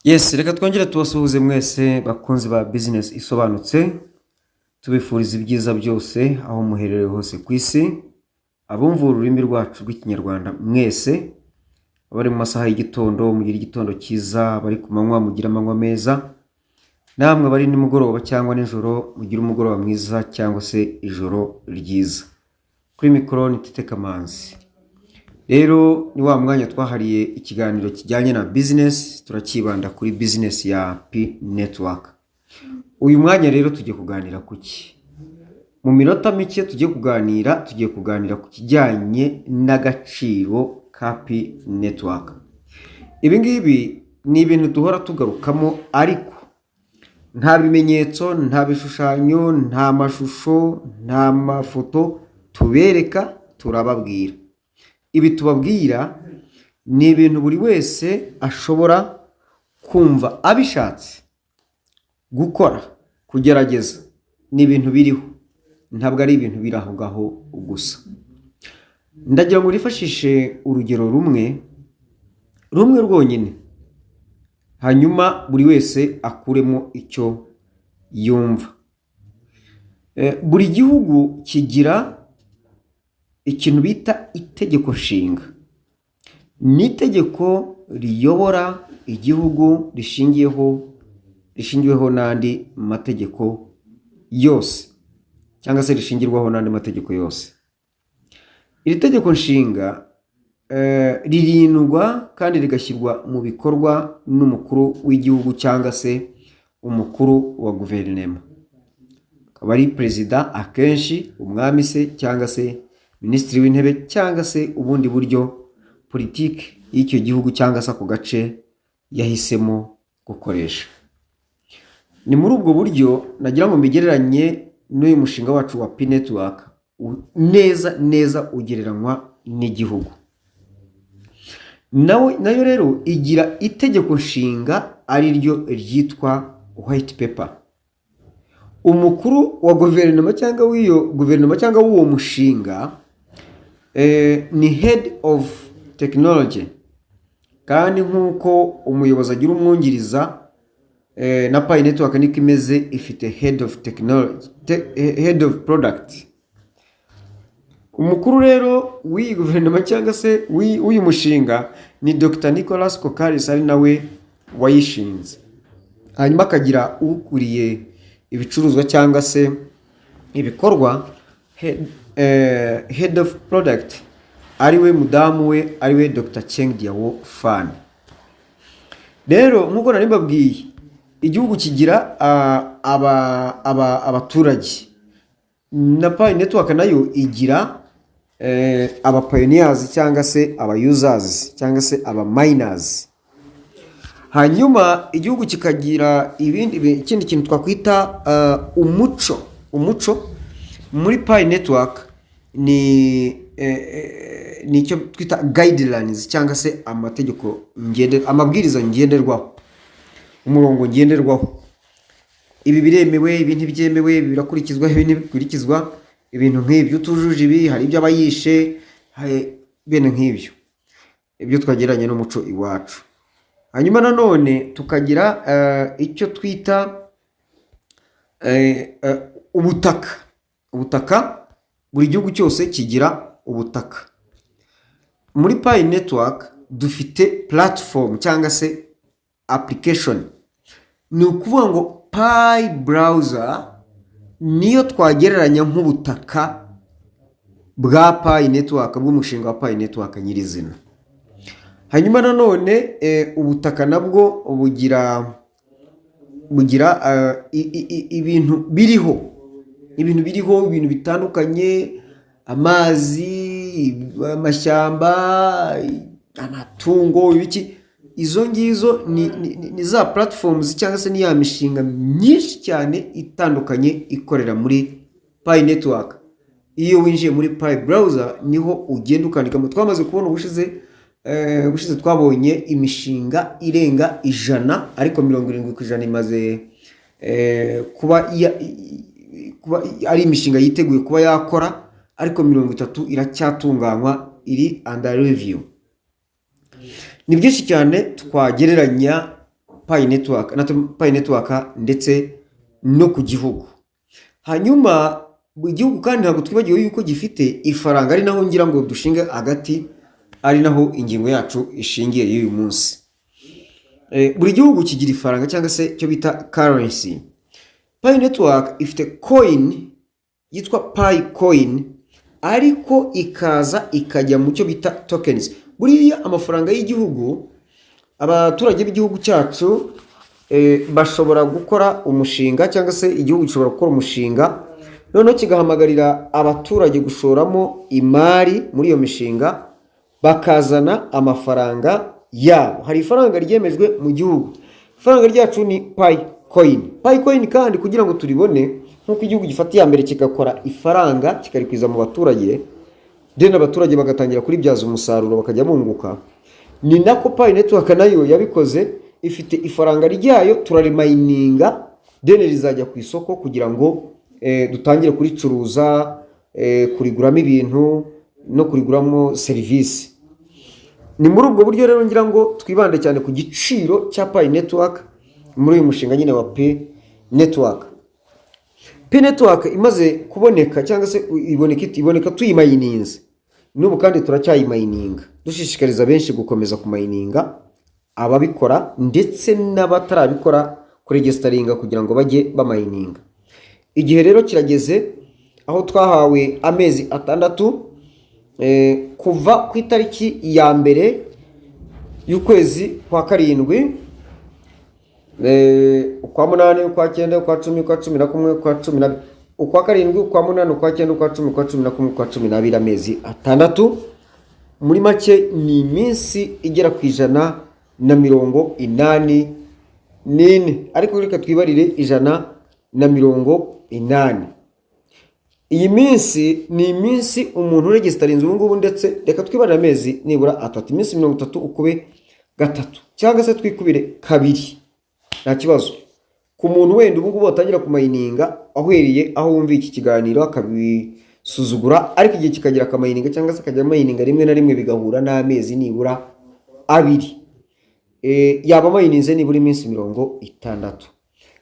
Yes, reka twongere tubasuhuze mwese bakunzi ba business isobanutse, tubifuriza ibyiza byose aho muherereye hose ku isi, abumva ururimi rwacu rw'ikinyarwanda mwese, abari mu masaha y'igitondo mugira igitondo cyiza, bari ku manywa mugira amanywa meza, namwe bari nimugoroba cyangwa nijoro mugira umugoroba mwiza cyangwa se ijoro ryiza. Kuri mikoro ni Tite Kamanzi. Rero ni wa mwanya twahariye ikiganiro kijyanye na business, turakibanda kuri business ya P Network. Uyu mwanya rero tugiye kuganira kuki? Mu minota mike tugiye kuganira ku kijyanye n'agaciro ka P Network. Ibi ngibi ni ibintu duhora tugarukamo, ariko nta bimenyetso, nta bishushanyo, nta mashusho, nta mafoto tubereka, turababwira. Ibi tubabwira ni ibintu buri wese ashobora kumva abishatse gukora, kugerageza. Ni ibintu biriho, ntabwo ari ibintu biri aho ngaho gusa. Ndagira ngo nifashishe urugero rumwe rwonyine, hanyuma buri wese akuremo icyo yumva. Buri gihugu kigira ikintu bita itegeko nshinga. Ni itegeko riyobora igihugu rishingiweho n'andi mategeko yose, cyangwa se rishingirwaho n'andi mategeko yose. Iri tegeko nshinga ririndwa kandi rigashyirwa mu bikorwa n'umukuru w'igihugu cyangwa se umukuru wa guverinoma. Akaba ari perezida akenshi, umwami se cyangwa se minisitiri w'intebe, cyangwa se ubundi buryo politiki y'icyo gihugu cyangwa se ako gace yahisemo gukoresha. Ni muri ubwo buryo nagira ngo mbigereranye n'uyu mushinga wacu wa P Network, neza ugereranywa n'igihugu. Nayo rero igira itegeko nshinga, ari ryo ryitwa white paper. Umukuru wa guverinoma cyangwa w'uwo mushinga ni head of technology, kandi nk'uko umuyobozi agira umwungiriza, na P Network niko imeze, ifite head of technology, head of product. Umukuru rero w'iyi guverinoma cyangwa se w'uyu mushinga ni Dr. Nicholas Kokaris, ari nawe wayishinze. Hanyuma akagira ukuriye ibicuruzwa cyangwa se ibikorwa, head of product, ariwe mudamu we, ariwe Dr. Cheng Diao Fan. Rero nk'uko nari mbabwiye, igihugu kigira abaturage, na P Network nayo igira aba pioneers cyangwa se aba users cyangwa se aba miners. Hanyuma igihugu kikagira ikindi kintu twakwita umuco. Muri P Network ni icyo twita guidelines cyangwa se amabwiriza ngenderwaho, umurongo ngenderwaho. Ibi biremewe, ibi ntibyemewe, birakurikizwa, ibi ntibikurikizwa, ibintu nk'ibyo utujuje ibi, hari ibyo abayishe, bene nk'ibyo. Ibyo twageranye n'umuco iwacu. Hanyuma nanone tukagira icyo twita ubutaka. Buri gihugu cyose kigira ubutaka. Muri P Network dufite platform cyangwa se application. Ni ukuvuga ngo Pi browser niyo twagereranya nk'ubutaka bwa P Network, bw'umushinga wa P Network nyirizina. Hanyuma nanone ubutaka nabwo bugira ibintu biriho, ibintu bitandukanye: amazi, amashyamba, amatungo, ibiki. Izo ngizo ni za platforms cyangwa se ni ya mishinga myinshi cyane itandukanye ikorera muri P Network. Iyo winjiye muri Pi browser niho ugenda ukandikamo. Twamaze kubona ubushize twabonye imishinga irenga 100, ariko 70% imaze kuba ari imishinga yiteguye kuba yakora, ariko 30 iracyatunganywa, iri under review. Ni byinshi cyane twagereranya P Pi network ndetse no ku gihugu. Hanyuma igihugu kandi ntabwo twibagiwe yuko gifite ifaranga, ari naho ngira ngo dushinge hagati, ari naho ingingo yacu ishingiye y'uyu munsi. Buri gihugu kigira ifaranga cyangwa se cyo bita currency. Pi network ifite coin yitwa Pi coin, ariko ikaza ikajya mu cyo bita tokens. Buriya amafaranga y'igihugu, abaturage b'igihugu cyacu bashobora gukora umushinga cyangwa se igihugu gishobora gukora umushinga, noneho kigahamagarira abaturage gushoramo imari muri iyo mishinga, bakazana amafaranga yabo. Hari ifaranga ryemejwe mu gihugu, ifaranga ryacu ni Pi coin. Pi coin kandi kugira ngo turibone, nk'uko igihugu gifata iya mbere kigakora ifaranga kikarikwiza mu baturage, then abaturage bagatangira kuribyaza umusaruro bakajya bunguka, ni nako Pi network nayo yabikoze. Ifite ifaranga ryayo, turarimayininga, then rizajya ku isoko kugira ngo dutangire kuricuruza, kuriguramo ibintu no kuriguramo serivisi. Ni muri ubwo buryo rero ngira ngo twibande cyane ku giciro cya Pi network muri uyu mushinga nyine wa Pi network. Pi network imaze kuboneka cyangwa se iboneka tuyimayininze, n'ubu kandi turacyayimayininga, dushishikariza benshi gukomeza kumayininga, ababikora ndetse n'abatarabikora kuregistaringa kugira ngo bajye bamayininga. Igihe rero kirageze aho twahawe amezi 6 kuva ku itariki ya mbere y'ukwezi kwa 7, ukwa 8, ukwa 9, ukwa 10, ukwa 11, ukwa 12, ukwa 7, ukwa 8, ukwa 9, ukwa 10, ukwa 11, ukwa 12, amezi 6. Muri make ni iminsi igera ku 184, ariko reka twibarire 180. Iyi minsi ni iminsi umuntu registarinze ubu ngubu, ndetse reka twibarire amezi nibura 3, iminsi 30 ukube 3 cyangwa se twikubire 2, nta kibazo. Ku muntu wenda ubu ngubu batangira kumayininga ahweriye aho wumva iki kiganiro akabisuzugura, ariko igihe kikagira akamayininga cyangwa se akajya mayininga rimwe na rimwe bigahura n'amezi nibura 2, yaba mayininze nibura iminsi 60.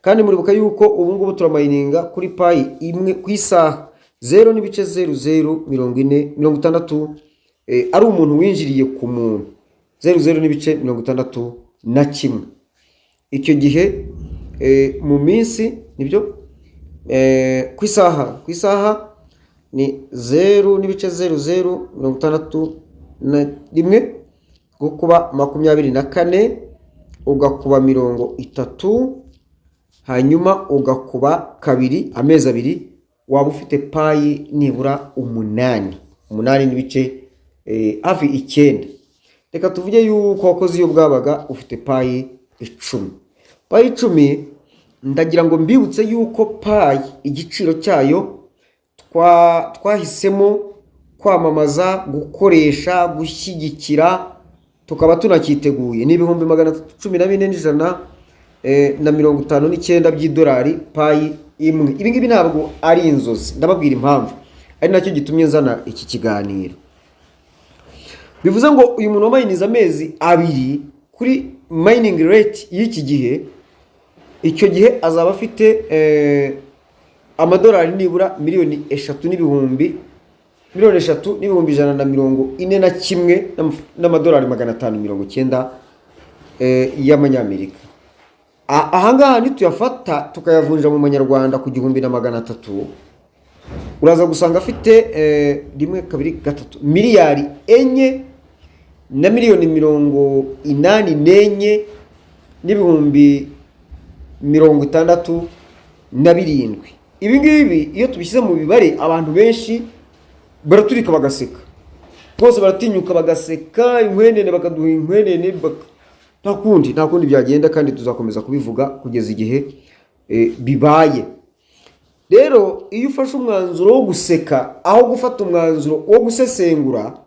Kandi muribuka yuko ubu ngubu turamayininga kuri Pi imwe ku isaha 0.004060, ari umuntu winjiriye ku muntu 0.61. Icyo gihe mu minsi nibyo ku isaha ni 0.0061 gukuba 24 ugakuba 30, hanyuma ugakuba 2, amezi 2, waba ufite Pi nibura 8 n'ibice hafi 9. Reka tuvuge yuko wakoze iyo bwabaga ufite Pi 10. Pi 10 ndagira ngo mbibutse yuko Pi igiciro cyayo twahisemo kwamamaza, gukoresha, gushyigikira, tukaba tunakiteguye ni $114,159 by'idolari Pi imwe. Ibi ngibi ntabwo ari inzozi, ndababwira impamvu, ari nacyo gitumye nzana iki kiganiro. Bivuze ngo uyu muntu wamayiniza amezi 2 kuri mining rate y'iki gihe, icyo gihe azaba afite amadolari nibura $3,141 n'amadolari 590 y'amanyamerika. Ahangaha nituyafata tukayavunja mu manyarwanda ku 1,300, uraza gusanga afite 1 2 3 miliyari 4 na miliyoni 84 n'ibihumbi 67. Ibi ngibi iyo tubishyize mu bibare, abantu benshi baraturika bagaseka, bose baratinyuka bagaseka, inkwenene bakaduha inkwenene, nta kundi byagenda, kandi tuzakomeza kubivuga kugeza igihe bibaye. Rero iyo ufashe umwanzuro wo guseka aho gufata umwanzuro wo gusesengura,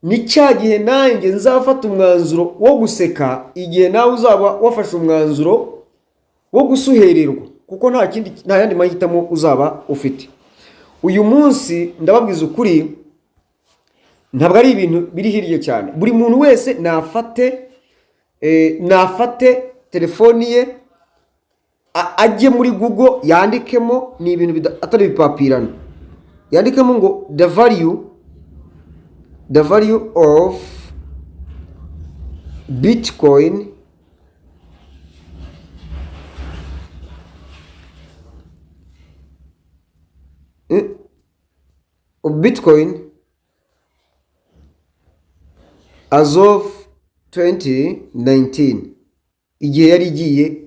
ni cya gihe nanjye nzafata umwanzuro wo guseka igihe nawe uzaba wafashe umwanzuro wo gusuhererwa, kuko nta yandi mahitamo uzaba ufite. Uyu munsi ndababwiza ukuri, ntabwo ari ibintu biri hirya cyane. Buri muntu wese nafate telefoni ye ajye muri Google yandikemo, ni ibintu atari ibipapirano, yandikemo ngo the value of Bitcoin as of 2019, igihe yari igiye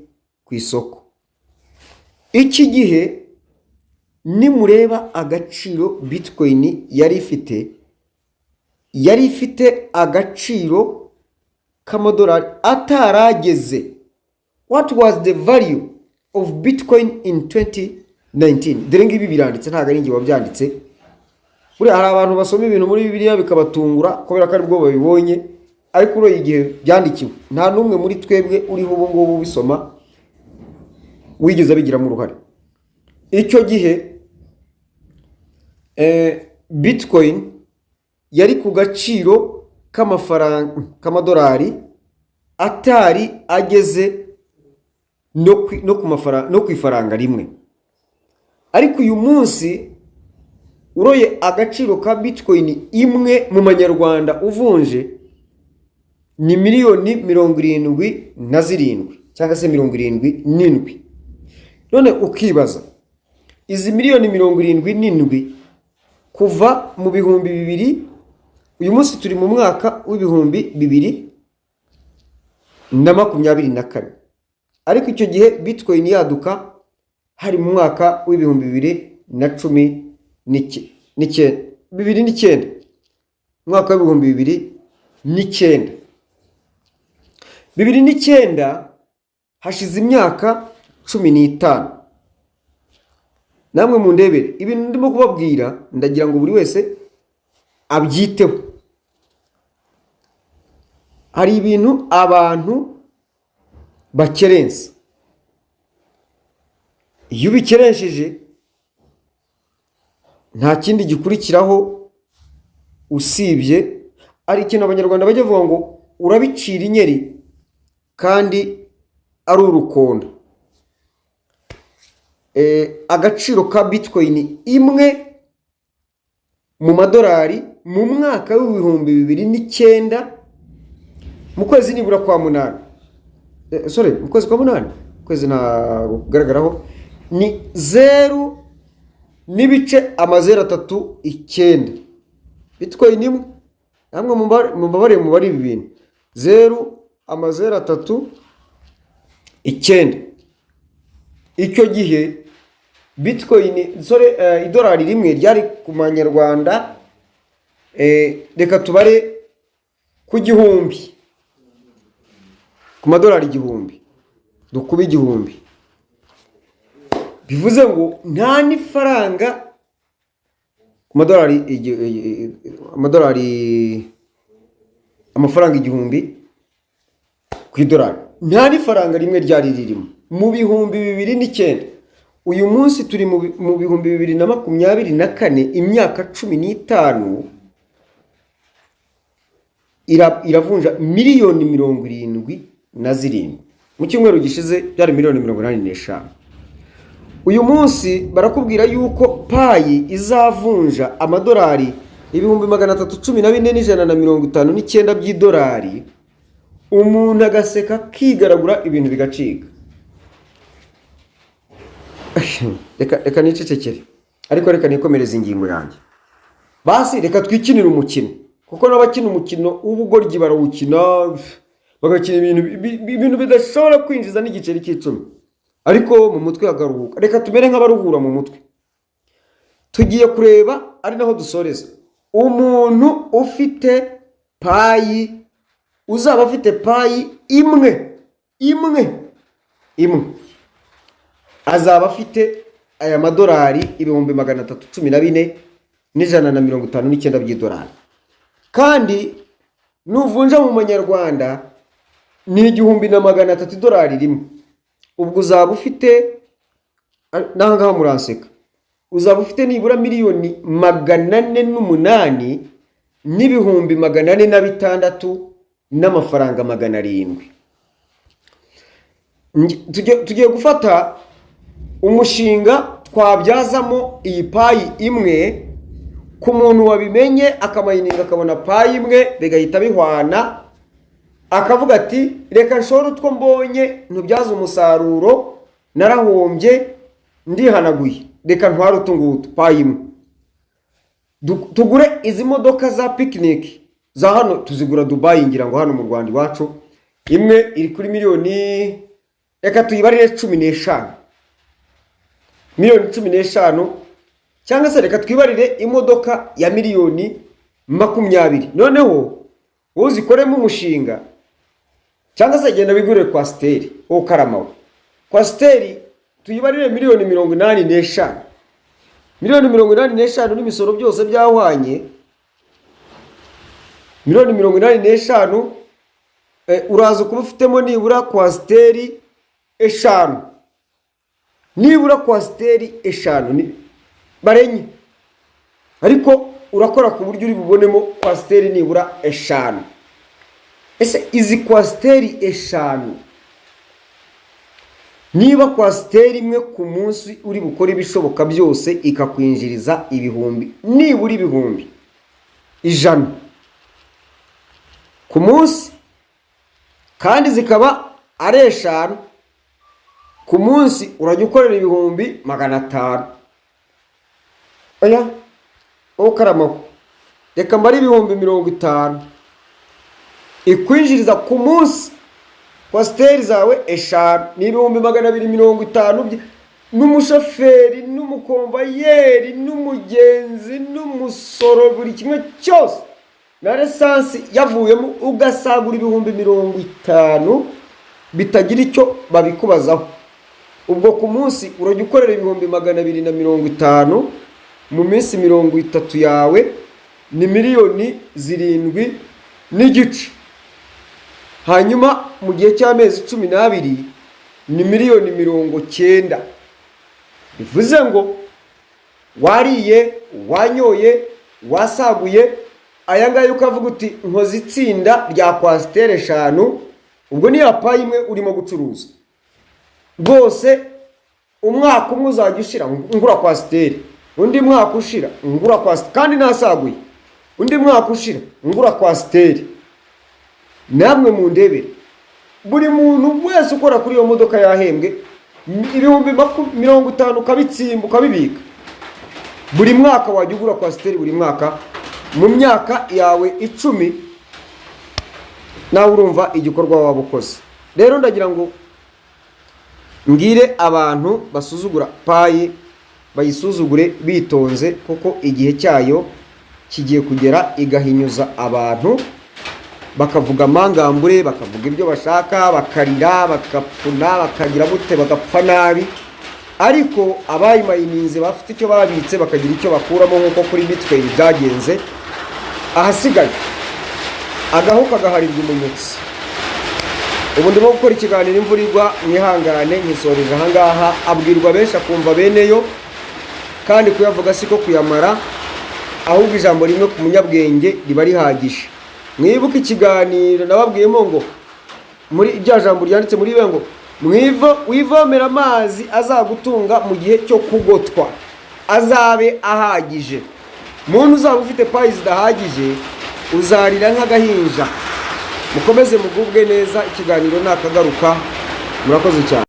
ku isoko. Iki gihe nimureba agaciro Bitcoin yari ifite agaciro k'amadolari atarageze. What was the value of Bitcoin in 2019? Dore ngibi biranditse, ntago ari ngiye wabyanditse. Buri hari abantu basoma ibintu muri Bibiliya bikabatungura kubera ko ari bwo babibonye, ariko uro igihe byandikiwe nta numwe muri twebwe uriho ubu ngubu bisoma wigeze abigiramo uruhare. Icyo gihe Bitcoin yari ku gaciro k'amafaranga k'amadolari atari ageze no ku ifaranga rimwe. Ariko uyu munsi uroye agaciro ka Bitcoin imwe mu manyarwanda uvunje ni miliyoni 77 cyangwa se 77. None ukibaza izi miliyoni 77 kuva mu bihumbi 2000, uyu munsi turi mu mwaka w'ibihumbi 2024, ariko icyo gihe Bitcoin yaduka hari mu mwaka w'ibihumbi 2019, mwaka w'ibihumbi 2009 hashize imyaka 15. Namwe mu ndebere ibintu ndimo kubabwira, ndagira ngo buri wese abyiteho. Hari ibintu abantu bakerensa, iyo ubikeresheje nta kindi gikurikiraho usibye ari ikintu abanyarwanda bajya bavuga ngo urabicira inyeri kandi ari urukonda. Agaciro ka Bitcoin imwe mu madolari mu mwaka w'ibihumbi 2009 mu kwezi nibura kwa munani, mu kwezi kwa munani, kwezi nta kugaragaraho, ni 0.39 Bitcoin imwe. Namwe mubare ibi bintu 0.39. Icyo gihe Bitcoin idolari rimwe ryari ku manyarwanda, reka tubare ku gihumbi, ku madolari 1000, dukuba 1000, bivuze ngo nta n'ifaranga ku amafaranga 1000 ku idolari, nta n'ifaranga rimwe ryari ririmo mu bihumbi 2009. Uyu munsi turi mu bihumbi 2024, imyaka 15 iravunja miliyoni 77. Mu cyumweru gishize byari miliyoni 85. Uyu munsi barakubwira yuko payi izavunja amadolari 314,159 by'idolari. Umuntu agaseka kigaragura ibintu bigacika. Reka nicecekere, ariko reka nikomereza ingingo yanjye. Basi reka twikinira umukino, kuko n'abakina umukino ubugoryi barawukina bagakina ibintu bidashobora kwinjiza n'igiceri cy'icumi, ariko mu mutwe hagaruhuka. Reka tumere nk'abaruhura mu mutwe. Tugiye kureba ari naho dusoreza. Umuntu ufite payi, uzaba afite payi imwe azaba afite aya madolari 314,159 by'idolari. Kandi nuvunja mu manyarwanda ni 1,300 idolari rimwe. Ubwo uzaba ufite, nangaha muranseka, uzaba ufite nibura miliyoni 408 n'ibihumbi 406 n'amafaranga 700. tugiye gufata umushinga twabyazamo iyi payi imwe ku muntu wabimenye akamayininga akabona payi imwe bigahita bihwana, akavuga ati reka nshore utwo mbonye ntubyaze umusaruro, narahombye ndihanaguye, reka ntware utungutu payi imwe. Tugure izi modoka za picnic za hano, tuzigura Dubai ngira ngo hano mu Rwanda iwacu, imwe iri kuri miliyoni, reka tuyibarire 15, miliyoni 15, cyangwa se reka twibarire imodoka ya miliyoni 20. Noneho uzikoremo umushinga, cyangwa se genda bigure Kwasiteri o Karamawe. Kwasiteri tuyibarire miliyoni 85, miliyoni 85 n'imisoro byose byahwanye, miliyoni 85, uraza kuba ufitemo nibura Kwasiteri 5, nibura Kwasiteri 5 barenye, ariko urakora ku buryo uri bubonemo Kwasiteri nibura 5. Ese izi Kwasiteri 5, niba Kwasiteri imwe ku munsi uri bukora ibishoboka byose ikakwinjiriza ibihumbi, nibura ibihumbi 100 ku munsi, kandi zikaba ari 5 ku munsi, urajya ukorera ibihumbi 500. Oya o Karamawe, reka mbari ibihumbi 50 ikwinjiriza ku munsi Kwasiteri zawe 5, ni ibihumbi 250 n'umushoferi n'umukomvayeri n'umugenzi n'umusoro, buri kimwe cyose na resansi yavuyemo, ugasagura ibihumbi 50 bitagira icyo babikubazaho. Ubwo ku munsi urajya ukorera ibihumbi 250, mu minsi 30 yawe ni miliyoni 7.5. Hanyuma mu gihe cy'amezi 12 ni miliyoni 90. Bivuze ngo wariye, wanyoye, wasaguye aya ngaya, ukavuga uti nkoze itsinda rya Kwasiteri 5, ubwo ni payi imwe urimo gucuruza rwose. Umwaka umwe uzajya ushira ngura Kwasiteri, undi mwaka ushira ngura Kwasiteri, kandi nasaguye, undi mwaka ushira ngura Kwasiteri. Namwe mu ndebere, buri muntu wese ukora kuri iyo modoka yahembwe ibihumbi 50 ukabitsimba ukabibika, buri mwaka wajya ugura Kwasiteri buri mwaka, mu myaka yawe 10 nawe urumva igikorwa waba ukoze. Rero ndagira ngo mbwire abantu basuzugura payi bayisuzugure bitonze, kuko igihe cyayo kigiye kugera igahinyuza abantu, bakavuga amangambure, bakavuga ibyo bashaka, bakarira, bakapfuna, bakagira gute, bagapfa nabi, ariko abayimayininze bafite icyo babitse bakagira icyo bakuramo, nk'uko kuri Bitcoin byagenze. Ahasigaye agahu kagaharirwa umunyutsi. Ubu ndimo gukora ikiganiro imvura igwa, mwihangane nkisoreje ahangaha. Abwirwa benshi akumva beneyo, kandi kuyavuga siko kuyamara, ahubwo ijambo rimwe ku munyabwenge riba rihagije. Mwibuke ikiganiro nababwiyemo ngo muri irya jambo ryanditse muri be ngo wivomera amazi azagutunga mu gihe cyo kugotwa, azabe ahagije. Muntu uzaba ufite payi zidahagije uzarira nk'agahinja. Mukomeze mugubwe neza, ikiganiro nakagaruka. Murakoze cyane.